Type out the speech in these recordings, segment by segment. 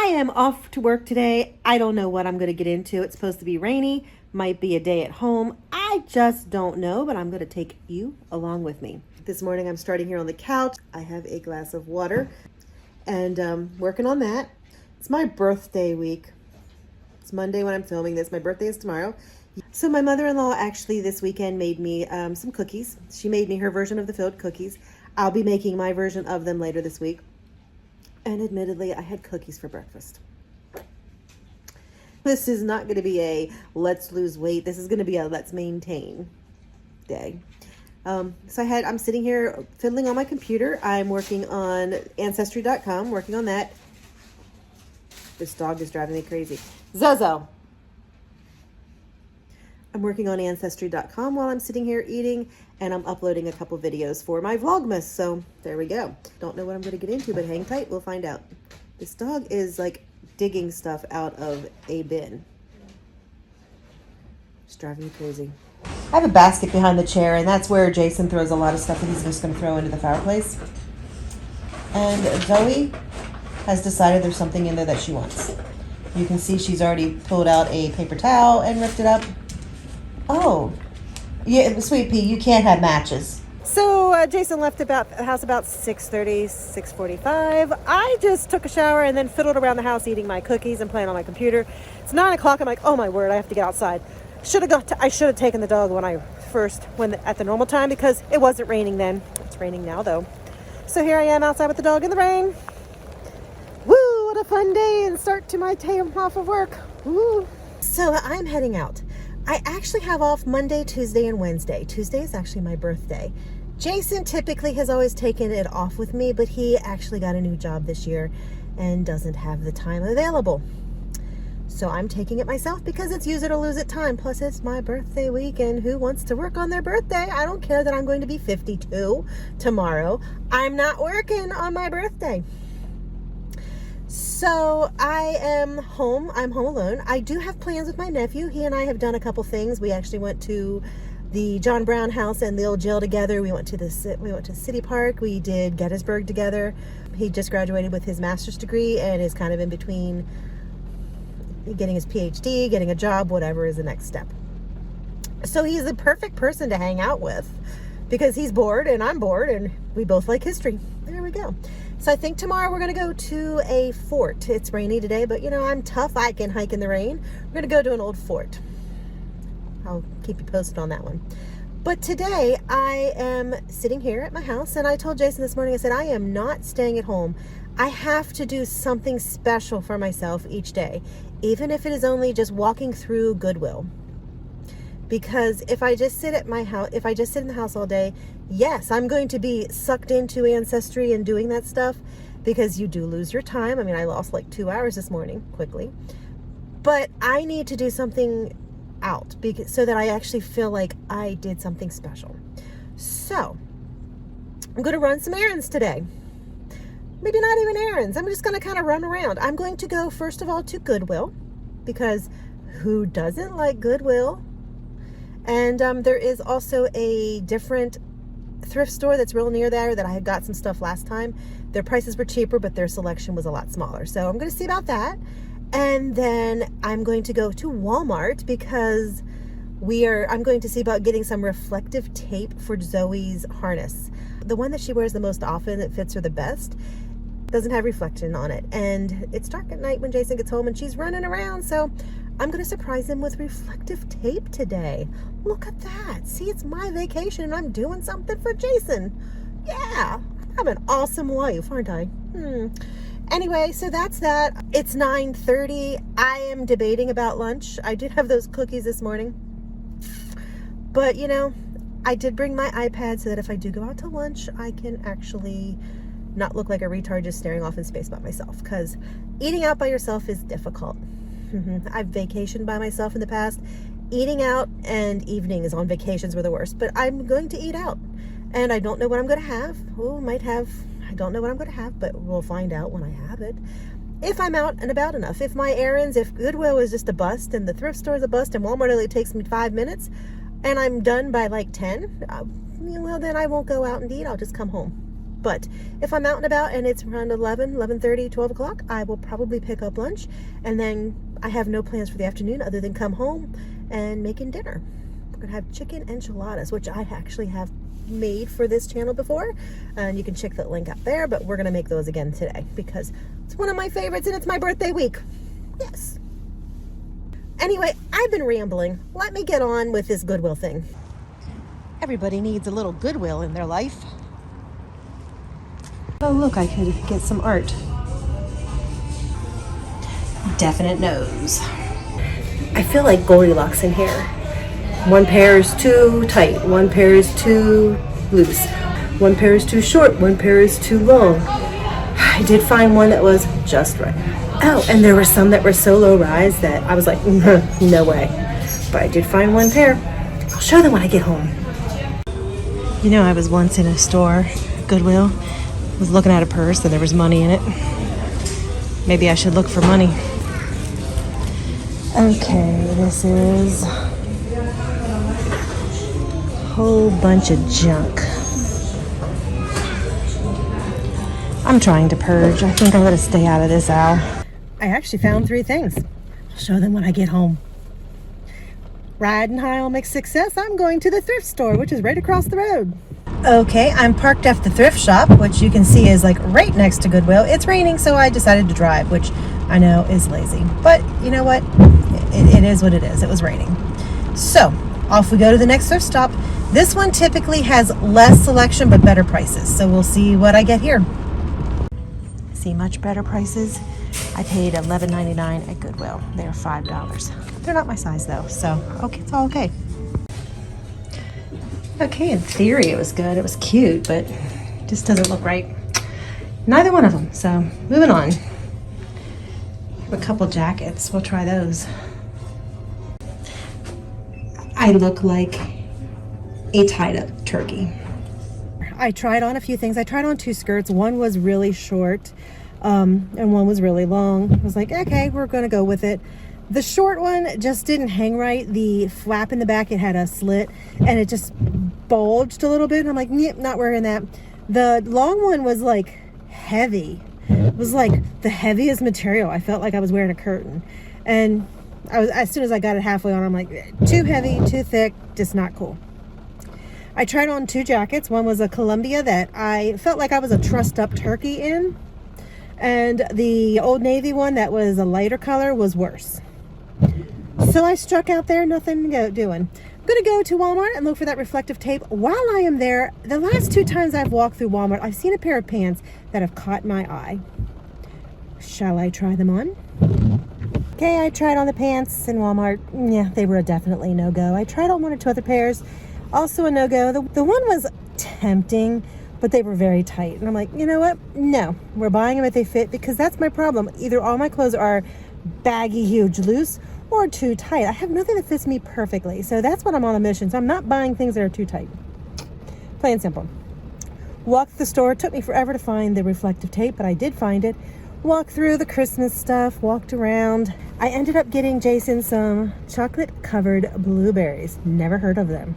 I am off to work today. I don't know what I'm going to get into. It's supposed to be rainy, might be a day at home. I just don't know, but I'm going to take you along with me. This morning I'm starting here on the couch. I have a glass of water and working on that. It's my birthday week. It's Monday when I'm filming this. My birthday is tomorrow. So my mother-in-law actually this weekend made me some cookies. She made me her version of the filled cookies. I'll be making my version of them later this week. And admittedly, I had cookies for breakfast. This is not going to be a let's lose weight. This is going to be a let's maintain day. So I'm sitting here fiddling on my computer. I'm working on Ancestry.com, working on that. This dog is driving me crazy. Zozo. I'm working on Ancestry.com while I'm sitting here eating, and I'm uploading a couple videos for my Vlogmas. So there we go. Don't know what I'm going to get into, but hang tight. We'll find out. This dog is like digging stuff out of a bin. It's driving me crazy. I have a basket behind the chair, and that's where Jason throws a lot of stuff that he's just going to throw into the fireplace. And Zoe has decided there's something in there that she wants. You can see she's already pulled out a paper towel and ripped it up. Oh, yeah, Sweet Pea, you can't have matches. So Jason left the house about 6:30, 6:45. I just took a shower and then fiddled around the house eating my cookies and playing on my computer. It's 9 o'clock. I'm like, oh my word, I have to get outside. I should have taken the dog at the normal time because it wasn't raining then. It's raining now though. So here I am outside with the dog in the rain. Woo, what a fun day and start to my day off of work. Woo. So I'm heading out. I actually have off Monday, Tuesday, and Wednesday. Tuesday is actually my birthday. Jason typically has always taken it off with me, but he actually got a new job this year and doesn't have the time available. So I'm taking it myself because it's use it or lose it time. Plus it's my birthday week, and who wants to work on their birthday? I don't care that I'm going to be 52 tomorrow. I'm not working on my birthday. So I am home. I'm home alone. I do have plans with my nephew. He and I have done a couple things. We actually went to the John Brown house and the old jail together. We went to City Park. We did Gettysburg together. He just graduated with his master's degree and is kind of in between getting his PhD, getting a job, whatever is the next step. So he's the perfect person to hang out with because he's bored and I'm bored and we both like history. There we go. So I think tomorrow we're going to go to a fort. It's rainy today, but you know, I'm tough. I can hike in the rain. We're going to go to an old fort. I'll keep you posted on that one. But today I am sitting here at my house, and I told Jason this morning, I said, I am not staying at home. I have to do something special for myself each day, even if it is only just walking through Goodwill. Because if I just sit in the house all day, yes, I'm going to be sucked into Ancestry and doing that stuff because you do lose your time. I mean, I lost like 2 hours this morning quickly, but I need to do something out so that I actually feel like I did something special. So I'm going to run some errands today. Maybe not even errands. I'm just going to kind of run around. I'm going to go first of all to Goodwill because who doesn't like Goodwill? And there is also a different thrift store that's real near there that I had got some stuff last time. Their prices were cheaper, but their selection was a lot smaller. So I'm going to see about that. And then I'm going to go to Walmart because I'm going to see about getting some reflective tape for Zoe's harness. The one that she wears the most often, that fits her the best, doesn't have reflection on it. And it's dark at night when Jason gets home and she's running around. So I'm going to surprise him with reflective tape today. Look at that. See, it's my vacation and I'm doing something for Jason. Yeah, I'm an awesome wife, aren't I? Anyway, so that's that. It's 9:30. I am debating about lunch. I did have those cookies this morning. But, you know, I did bring my iPad so that if I do go out to lunch, I can actually not look like a retard just staring off in space by myself. Because eating out by yourself is difficult. I've vacationed by myself in the past. Eating out and evenings on vacations were the worst. But I'm going to eat out. And I don't know what I'm going to have. I don't know what I'm going to have, but we'll find out when I have it. If I'm out and about enough. If Goodwill is just a bust and the thrift store is a bust and Walmart only takes me 5 minutes and I'm done by like 10, well, then I won't go out and eat. I'll just come home. But if I'm out and about and it's around 11:30, 12 o'clock, I will probably pick up lunch, and then I have no plans for the afternoon other than come home and making dinner. We're gonna have chicken enchiladas, which I actually have made for this channel before, and you can check the link up there, but we're gonna make those again today because it's one of my favorites and it's my birthday week. Yes. Anyway, I've been rambling. Let me get on with this Goodwill thing. Everybody needs a little Goodwill in their life. Oh look, I could get some art. Definite nose. I feel like Goldilocks in here. One pair is too tight, one pair is too loose, one pair is too short, one pair is too long. I did find one that was just right. Oh, and there were some that were so low rise that I was like, no way. But I did find one pair. I'll show them when I get home. You know, I was once in a store, Goodwill, was looking at a purse and there was money in it. Maybe I should look for money. Okay, this is a whole bunch of junk. I'm trying to purge. I think I'm going to stay out of this aisle. I actually found 3 things. I'll show them when I get home. Riding high on mixed success, I'm going to the thrift store, which is right across the road. Okay, I'm parked at the thrift shop, which you can see is like right next to Goodwill. It's raining, so I decided to drive, which I know is lazy. But you know what? It is what it is. It was raining. So, off we go to the next thrift stop. This one typically has less selection, but better prices. So we'll see what I get here. See much better prices. I paid $11.99 at Goodwill. They're $5. They're not my size though, so okay, it's all okay. Okay, in theory it was good. It was cute, but it just doesn't look right. Neither one of them. So moving on. I have a couple jackets. We'll try those. I look like a tied up turkey. I tried on a few things. I tried on 2 skirts. One was really short. And one was really long. I was like, okay, we're gonna go with it. The short one just didn't hang right. The flap in the back, it had a slit and it just bulged a little bit. And I'm like, yep, not wearing that. The long one was like heavy. It was like the heaviest material. I felt like I was wearing a curtain. And as soon as I got it halfway on, I'm like, too heavy, too thick, just not cool. I tried on 2 jackets. One was a Columbia that I felt like I was a trussed up turkey in. And the Old Navy one that was a lighter color was worse. So I struck out there, nothing doing. I'm going to go to Walmart and look for that reflective tape. While I am there, the last 2 times I've walked through Walmart, I've seen a pair of pants that have caught my eye. Shall I try them on? Okay, I tried on the pants in Walmart. Yeah, they were definitely no-go. I tried on 1 or 2 other pairs. Also a no-go. The one was tempting, but they were very tight. And I'm like, you know what? No, we're buying them if they fit, because that's my problem. Either all my clothes are baggy, huge, loose, or too tight. I have nothing that fits me perfectly. So that's what I'm on a mission. So I'm not buying things that are too tight. Plain and simple. Walked the store. It took me forever to find the reflective tape, but I did find it. Walked through the Christmas stuff, walked around. I ended up getting Jason some chocolate-covered blueberries. Never heard of them.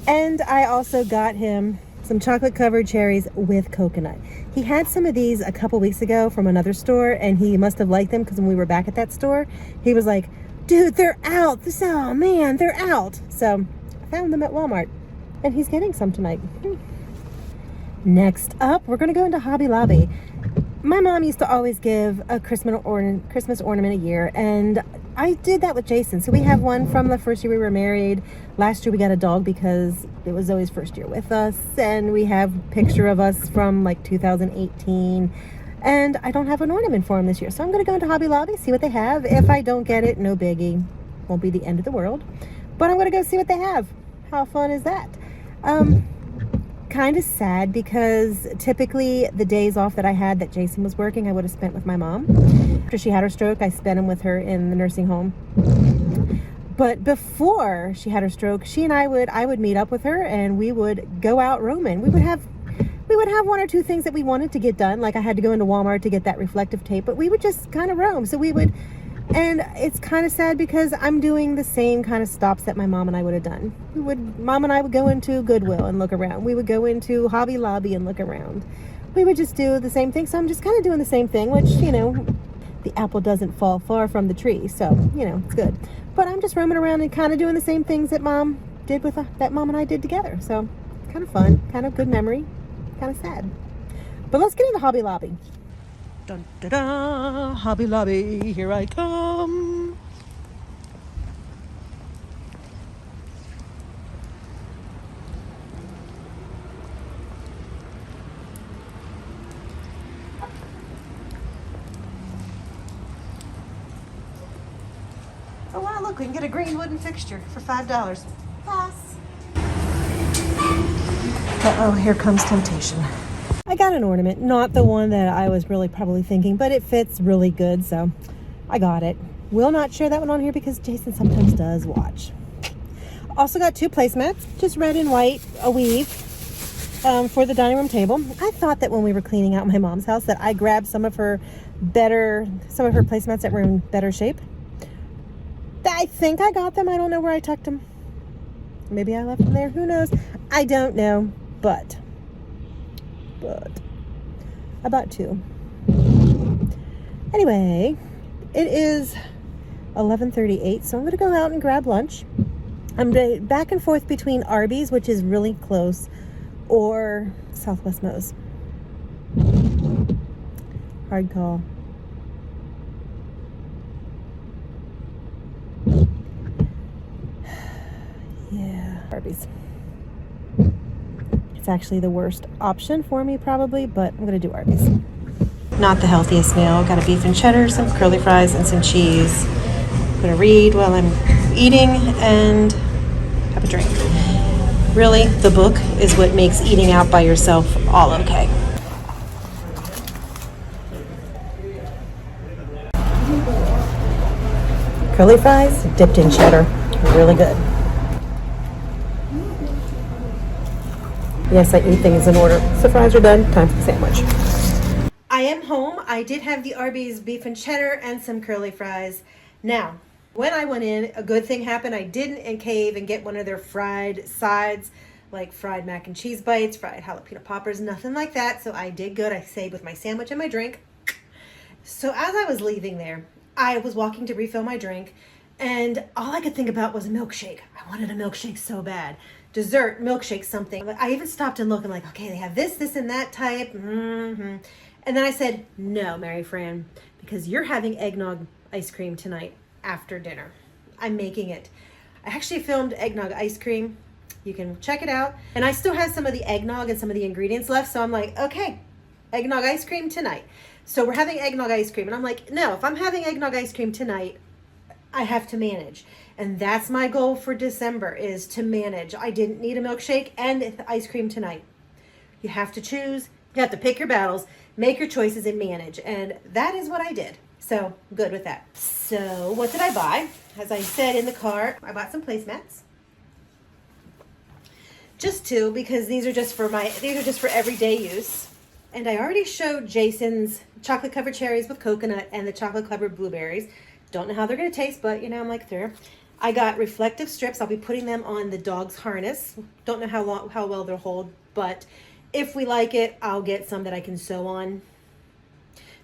And I also got him some chocolate-covered cherries with coconut. He had some of these a couple weeks ago from another store, and he must have liked them because when we were back at that store, he was like, dude, they're out. Oh, man, they're out. So I found them at Walmart, and he's getting some tonight. Next up, we're going to go into Hobby Lobby. My mom used to always give a Christmas ornament a year, and I did that with Jason. So we have one from the first year we were married. Last year we got a dog because it was Zoe's first year with us, and we have a picture of us from like 2018. And I don't have an ornament for him this year, so I'm going to go into Hobby Lobby, see what they have. If I don't get it, no biggie. Won't be the end of the world. But I'm going to go see what they have. How fun is that? Kind of sad because typically the days off that I had that Jason was working, I would have spent with my mom. After she had her stroke, I spent them with her in the nursing home. But before she had her stroke, she and I would meet up with her and we would go out roaming. We would have 1 or 2 things that we wanted to get done. Like I had to go into Walmart to get that reflective tape, but we would just kind of roam. So we would, And it's kind of sad because I'm doing the same kind of stops that my mom and I would have done. Mom and I would go into Goodwill and look around. We would go into Hobby Lobby and look around. We would just do the same thing. So I'm just kind of doing the same thing, which, the apple doesn't fall far from the tree. So, it's good. But I'm just roaming around and kind of doing the same things that Mom did that Mom and I did together. So kind of fun, kind of good memory, kind of sad. But let's get into Hobby Lobby. Dun, da, da, Hobby Lobby, here I come. Oh wow, look, we can get a green wooden fixture for $5. Pass. Uh-oh, here comes temptation. I got an ornament, not the one that I was really probably thinking, but it fits really good, so I got it. Will not share that one on here because Jason sometimes does watch. Also got 2 placemats, just red and white, a weave, for the dining room table. I thought that when we were cleaning out my mom's house that I grabbed some of her placemats that were in better shape. I think I got them. I don't know where I tucked them. Maybe I left them there. Who knows? I don't know, but I bought 2. Anyway, it is 11:38, so I'm going to go out and grab lunch. I'm back and forth between Arby's, which is really close, or Southwest Mo's. Hard call. Yeah, Arby's. It's actually the worst option for me probably, but I'm going to do Arby's. Not the healthiest meal. Got a beef and cheddar, some curly fries, and some cheese. I'm going to read while I'm eating and have a drink. Really, the book is what makes eating out by yourself all okay. Curly fries dipped in cheddar. Really good. Yes, I eat things in order. So fries are done. Time for the sandwich. I am home. I did have the Arby's beef and cheddar and some curly fries. Now, when I went in, a good thing happened. I didn't cave and get one of their fried sides, like fried mac and cheese bites, fried jalapeno poppers, nothing like that. So I did good. I stayed with my sandwich and my drink. So as I was leaving there, I was walking to refill my drink, and all I could think about was a milkshake. I wanted a milkshake so bad. Dessert, milkshake, something. I even stopped and looked and like, okay, they have this, and that type. And then I said, no, Mary Fran, because you're having eggnog ice cream tonight after dinner. I'm making it. I actually filmed eggnog ice cream. You can check it out. And I still have some of the eggnog and some of the ingredients left. So I'm like, okay, eggnog ice cream tonight. So we're having eggnog ice cream. And I'm like, no, if I'm having eggnog ice cream tonight, I have to manage. And that's my goal for December, is to manage. I didn't need a milkshake and ice cream tonight. You have to choose. You have to pick your battles, make your choices, and manage. And that is what I did. So good with that. So what did I buy? As I said in the car, I bought some placemats. Just 2, because these are just for everyday use. And I already showed Jason's chocolate covered cherries with coconut and the chocolate covered blueberries. Don't know how they're going to taste, but I'm like, there. I got reflective strips. I'll be putting them on the dog's harness. Don't know how well they'll hold, but if we like it, I'll get some that I can sew on,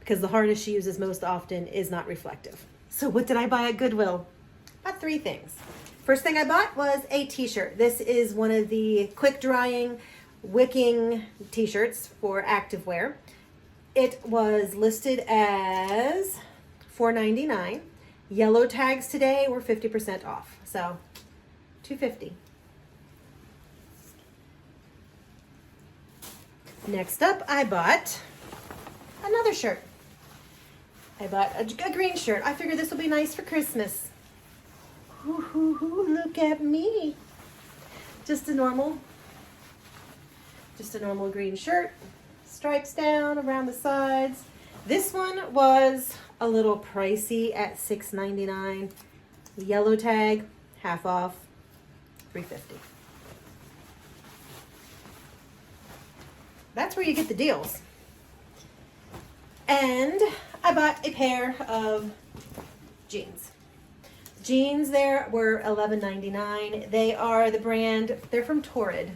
because the harness she uses most often is not reflective. So what did I buy at Goodwill? Bought 3 things. First thing I bought was a t-shirt. This is one of the quick drying wicking t-shirts for activewear. It was listed as $4.99. Yellow tags today were 50% off, so $2.50. Next up, I bought another shirt. I bought a green shirt. I figured this will be nice for Christmas. Ooh, look at me. Just a normal green shirt. Stripes down around the sides. This one was a little pricey at $6.99. Yellow tag, half off, $3.50. That's where you get the deals. And I bought a pair of jeans. Jeans there were $11.99. They are the brand, they're from Torrid,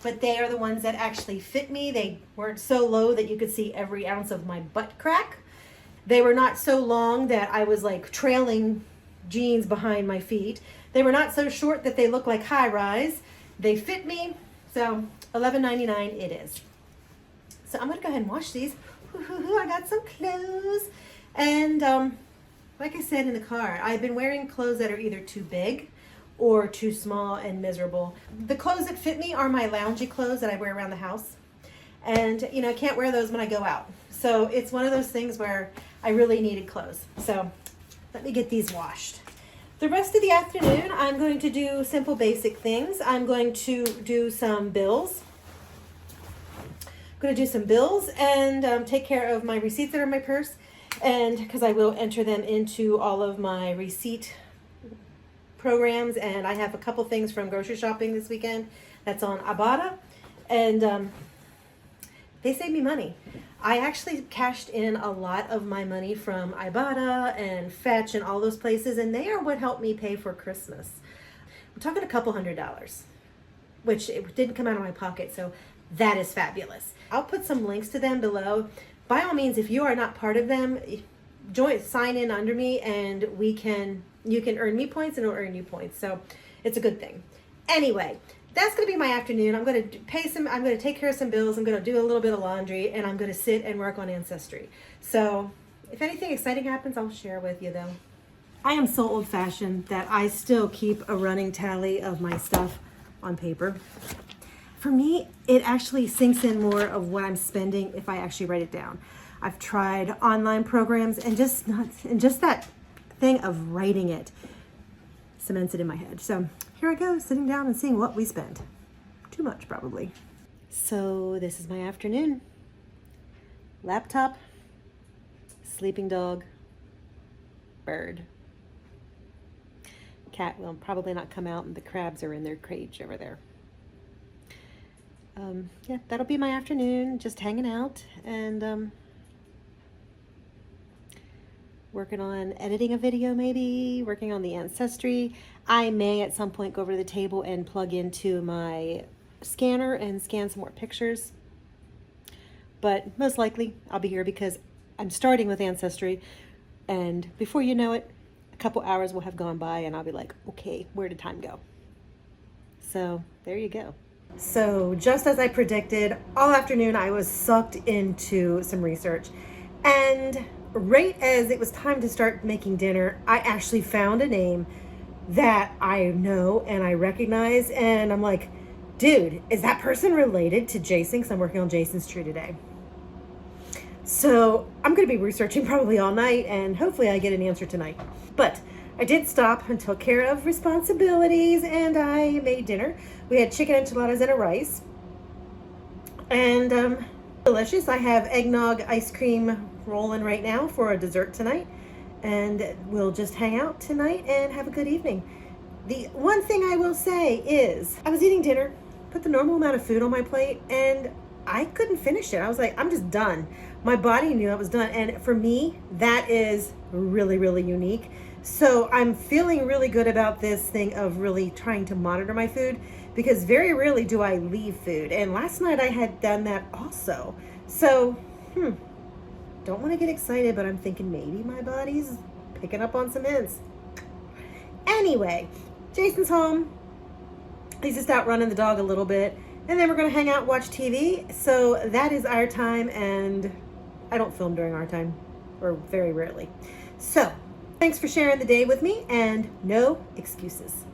but they are the ones that actually fit me. They weren't so low that you could see every ounce of my butt crack. They were not so long that I was like trailing jeans behind my feet. They were not so short that they look like high rise. They fit me, so $11.99 it is. So I'm gonna go ahead and wash these. I got some clothes. And like I said in the car, I've been wearing clothes that are either too big or too small and miserable. The clothes that fit me are my loungy clothes that I wear around the house. And you know, I can't wear those when I go out. So it's one of those things where I really needed clothes. So let me get these washed. The rest of the afternoon, I'm going to do simple basic things. I'm going to do some bills. I'm going to do some bills and take care of my receipts that are in my purse. And because I will enter them into all of my receipt programs. And I have a couple things from grocery shopping this weekend that's on Ibotta. And they save me money. I actually cashed in a lot of my money from Ibotta and Fetch and all those places, and they are what helped me pay for Christmas. I'm talking a couple $100s, which it didn't come out of my pocket, so that is fabulous. I'll put some links to them below. By all means, if you are not part of them, sign in under me, and you can earn me points and it'll earn you points. So it's a good thing. Anyway, that's going to be my afternoon. I'm going to take care of some bills. I'm going to do a little bit of laundry, and I'm going to sit and work on Ancestry. So if anything exciting happens, I'll share with you though. I am so old fashioned that I still keep a running tally of my stuff on paper. For me, it actually sinks in more of what I'm spending if I actually write it down. I've tried online programs and just that thing of writing it cements it in my head. So here I go, sitting down and seeing what we spent. Too much, probably. So this is my afternoon. Laptop, sleeping dog, bird. Cat will probably not come out, and the crabs are in their cage over there. Yeah, that'll be my afternoon, just hanging out and working on editing a video, maybe working on the Ancestry. I may at some point go over to the table and plug into my scanner and scan some more pictures, but most likely I'll be here because I'm starting with Ancestry, and before you know it, a couple hours will have gone by and I'll be like, okay, where did time go? So there you go. So just as I predicted, all afternoon I was sucked into some research, and right as it was time to start making dinner, I actually found a name that I know and I recognize, and I'm like, dude, is that person related to Jason? Because I'm working on Jason's tree today. So I'm going to be researching probably all night, and hopefully I get an answer tonight. But I did stop and took care of responsibilities, and I made dinner. We had chicken enchiladas and a rice. And delicious. I have eggnog ice cream rolling right now for a dessert tonight. And we'll just hang out tonight and have a good evening. The one thing I will say is I was eating dinner, put the normal amount of food on my plate, and I couldn't finish it. I was like, I'm just done. My body knew I was done. And for me, that is really, really unique. So I'm feeling really good about this thing of really trying to monitor my food, because very rarely do I leave food. And last night I had done that also. So, don't want to get excited, but I'm thinking maybe my body's picking up on some hints. Anyway, Jason's home. He's just out running the dog a little bit. And then we're going to hang out and watch TV. So that is our time, and I don't film during our time, or very rarely. So thanks for sharing the day with me, and no excuses.